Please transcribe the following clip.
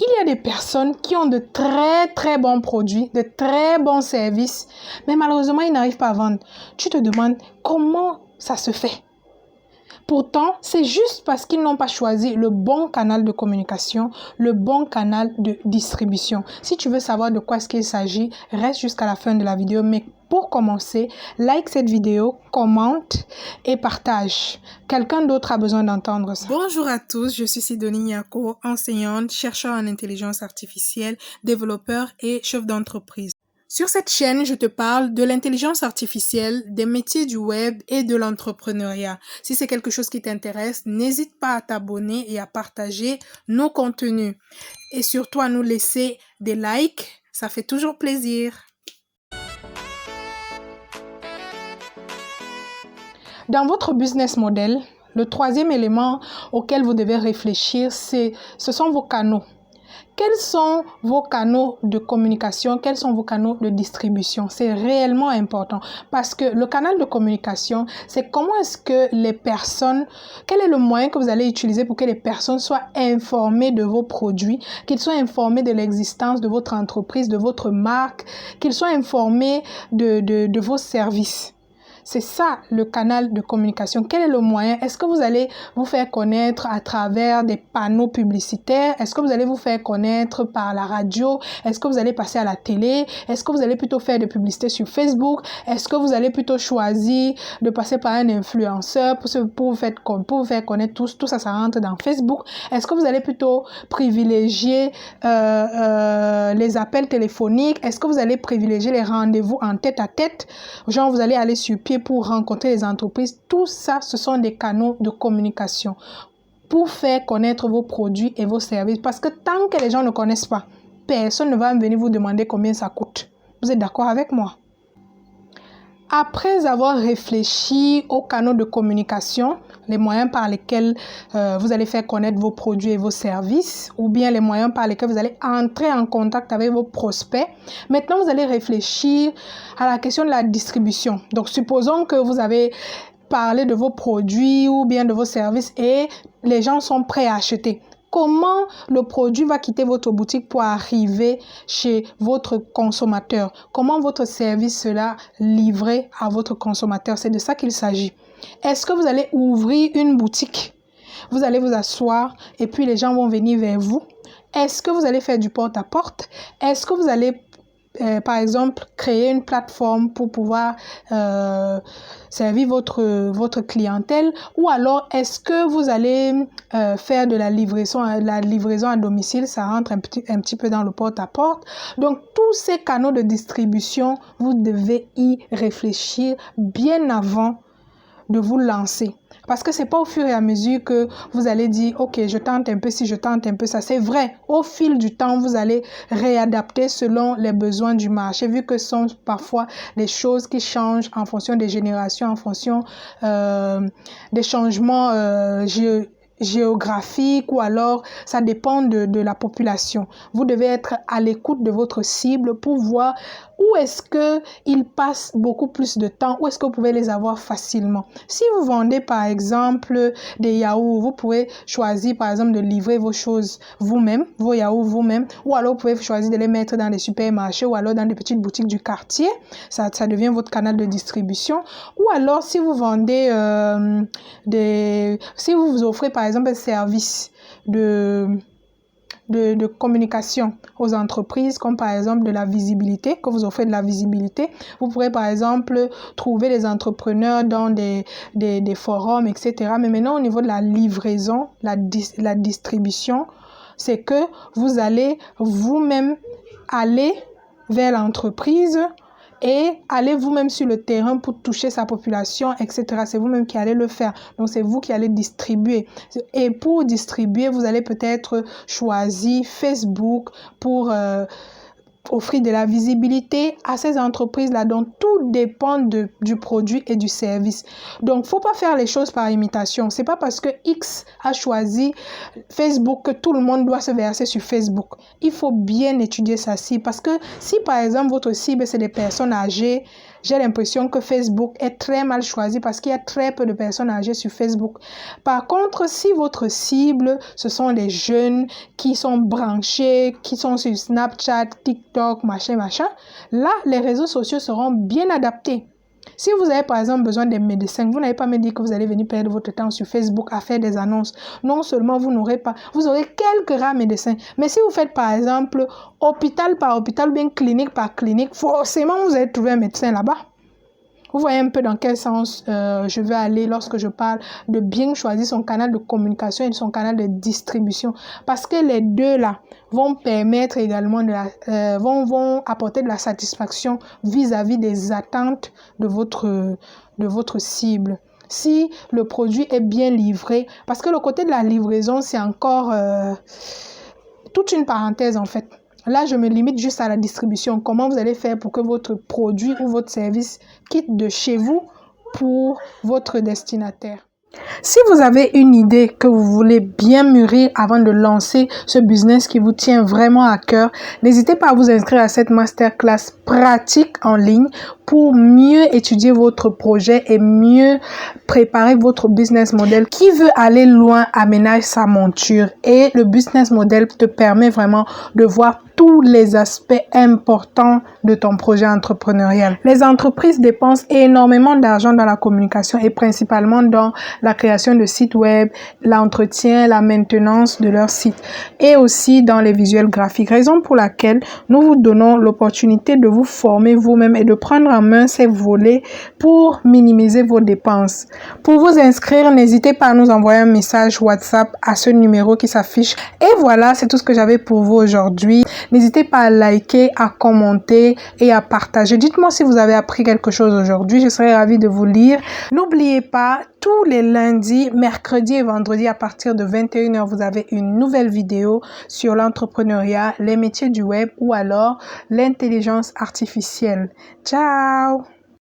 il y a des personnes qui ont de très très bons produits, de très bons services, mais malheureusement, ils n'arrivent pas à vendre. Tu te demandes comment ça se fait. Pourtant, c'est juste parce qu'ils n'ont pas choisi le bon canal de communication, le bon canal de distribution. Si tu veux savoir de quoi est-ce qu'il s'agit, reste jusqu'à la fin de la vidéo. Mais pour commencer, like cette vidéo, commente et partage. Quelqu'un d'autre a besoin d'entendre ça. Bonjour à tous, je suis Sidonie Nyako, enseignante, chercheur en intelligence artificielle, développeur et chef d'entreprise. Sur cette chaîne, je te parle de l'intelligence artificielle, des métiers du web et de l'entrepreneuriat. Si c'est quelque chose qui t'intéresse, n'hésite pas à t'abonner et à partager nos contenus. Et surtout à nous laisser des likes, ça fait toujours plaisir. Dans votre business model, le troisième élément auquel vous devez réfléchir, ce sont vos canaux. Quels sont vos canaux de communication? Quels sont vos canaux de distribution? C'est réellement important parce que le canal de communication, c'est comment est-ce que les personnes, quel est le moyen que vous allez utiliser pour que les personnes soient informées de vos produits, qu'ils soient informés de l'existence de votre entreprise, de votre marque, qu'ils soient informés de vos services. C'est ça le canal de communication. Quel est le moyen? Est-ce que vous allez vous faire connaître à travers des panneaux publicitaires? Est-ce que vous allez vous faire connaître par la radio? Est-ce que vous allez passer à la télé? Est-ce que vous allez plutôt faire des publicités sur Facebook? Est-ce que vous allez plutôt choisir de passer par un influenceur pour vous faire connaître tous? Tout ça, ça rentre dans Facebook. Est-ce que vous allez plutôt privilégier les appels téléphoniques? Est-ce que vous allez privilégier les rendez-vous en tête-à-tête? Genre, vous allez aller sur pied pour rencontrer les entreprises. Tout ça, ce sont des canaux de communication pour faire connaître vos produits et vos services. Parce que tant que les gens ne connaissent pas, personne ne va venir vous demander combien ça coûte. Vous êtes d'accord avec moi? Après avoir réfléchi aux canaux de communication, les moyens par lesquels vous allez faire connaître vos produits et vos services, ou bien les moyens par lesquels vous allez entrer en contact avec vos prospects, maintenant vous allez réfléchir à la question de la distribution. Donc supposons que vous avez parlé de vos produits ou bien de vos services et les gens sont prêts à acheter. Comment le produit va quitter votre boutique pour arriver chez votre consommateur? Comment votre service sera livré à votre consommateur? C'est de ça qu'il s'agit. Est-ce que vous allez ouvrir une boutique? Vous allez vous asseoir et puis les gens vont venir vers vous. Est-ce que vous allez faire du porte-à-porte? Est-ce que vous allez par exemple, créer une plateforme pour pouvoir servir votre clientèle, ou alors est-ce que vous allez faire de la livraison à domicile? Ça rentre un petit peu dans le porte-à-porte. Donc, tous ces canaux de distribution, vous devez y réfléchir bien avant de vous lancer. Parce que c'est pas au fur et à mesure que vous allez dire, ok, je tente un peu ci, je tente un peu ça. C'est vrai, au fil du temps, vous allez réadapter selon les besoins du marché, vu que ce sont parfois des choses qui changent en fonction des générations, en fonction des changements géographique, ou alors ça dépend de la population. Vous devez être à l'écoute de votre cible pour voir où est-ce qu'ils passent beaucoup plus de temps, où est-ce que vous pouvez les avoir facilement. Si vous vendez par exemple des yaourts, vous pouvez choisir par exemple de livrer vos choses vous-même, vos yaourts vous-même, ou alors vous pouvez choisir de les mettre dans des supermarchés ou alors dans des petites boutiques du quartier. Ça devient votre canal de distribution. Ou alors si vous vendez si vous vous offrez par exemple un service de communication aux entreprises, comme par exemple de la visibilité, que vous offrez de la visibilité. Vous pourrez par exemple trouver des entrepreneurs dans des forums, etc. Mais maintenant au niveau de la livraison, la distribution, c'est que vous allez vous-même aller vers l'entreprise et aller vous-même sur le terrain pour toucher sa population, etc. C'est vous-même qui allez le faire. Donc, c'est vous qui allez distribuer. Et pour distribuer, vous allez peut-être choisir Facebook pour offrir de la visibilité à ces entreprises-là. Donc, tout dépend du produit et du service. Donc, faut pas faire les choses par imitation. C'est pas parce que X a choisi Facebook que tout le monde doit se verser sur Facebook. Il faut bien étudier sa cible. Parce que si, par exemple, votre cible, c'est des personnes âgées, j'ai l'impression que Facebook est très mal choisi parce qu'il y a très peu de personnes âgées sur Facebook. Par contre, si votre cible, ce sont les jeunes qui sont branchés, qui sont sur Snapchat, TikTok, machin, là, les réseaux sociaux seront bien adaptés. Si vous avez par exemple besoin des médecins, vous n'avez pas me dire que vous allez venir perdre votre temps sur Facebook à faire des annonces. Non seulement vous aurez quelques rares médecins, mais si vous faites par exemple hôpital par hôpital ou bien clinique par clinique, forcément vous allez trouver un médecin là-bas. Vous voyez un peu dans quel sens je vais aller lorsque je parle de bien choisir son canal de communication et son canal de distribution. Parce que les deux là vont permettre également vont apporter de la satisfaction vis-à-vis des attentes de votre cible. Si le produit est bien livré, parce que le côté de la livraison, c'est encore toute une parenthèse en fait. Là, je me limite juste à la distribution. Comment vous allez faire pour que votre produit ou votre service quitte de chez vous pour votre destinataire? Si vous avez une idée que vous voulez bien mûrir avant de lancer ce business qui vous tient vraiment à cœur, n'hésitez pas à vous inscrire à cette masterclass pratique en ligne pour mieux étudier votre projet et mieux préparer votre business model. Qui veut aller loin aménage sa monture et le business model te permet vraiment de voir tous les aspects importants de ton projet entrepreneurial. Les entreprises dépensent énormément d'argent dans la communication et principalement dans la création de sites web, l'entretien, la maintenance de leur site et aussi dans les visuels graphiques. Raison pour laquelle nous vous donnons l'opportunité de vous former vous-même et de prendre en main ces volets pour minimiser vos dépenses. Pour vous inscrire, n'hésitez pas à nous envoyer un message WhatsApp à ce numéro qui s'affiche. Et voilà, c'est tout ce que j'avais pour vous aujourd'hui. N'hésitez pas à liker, à commenter et à partager. Dites-moi si vous avez appris quelque chose aujourd'hui. Je serai ravie de vous lire. N'oubliez pas, tous les lundis, mercredis et vendredis à partir de 21h, vous avez une nouvelle vidéo sur l'entrepreneuriat, les métiers du web ou alors l'intelligence artificielle. Ciao!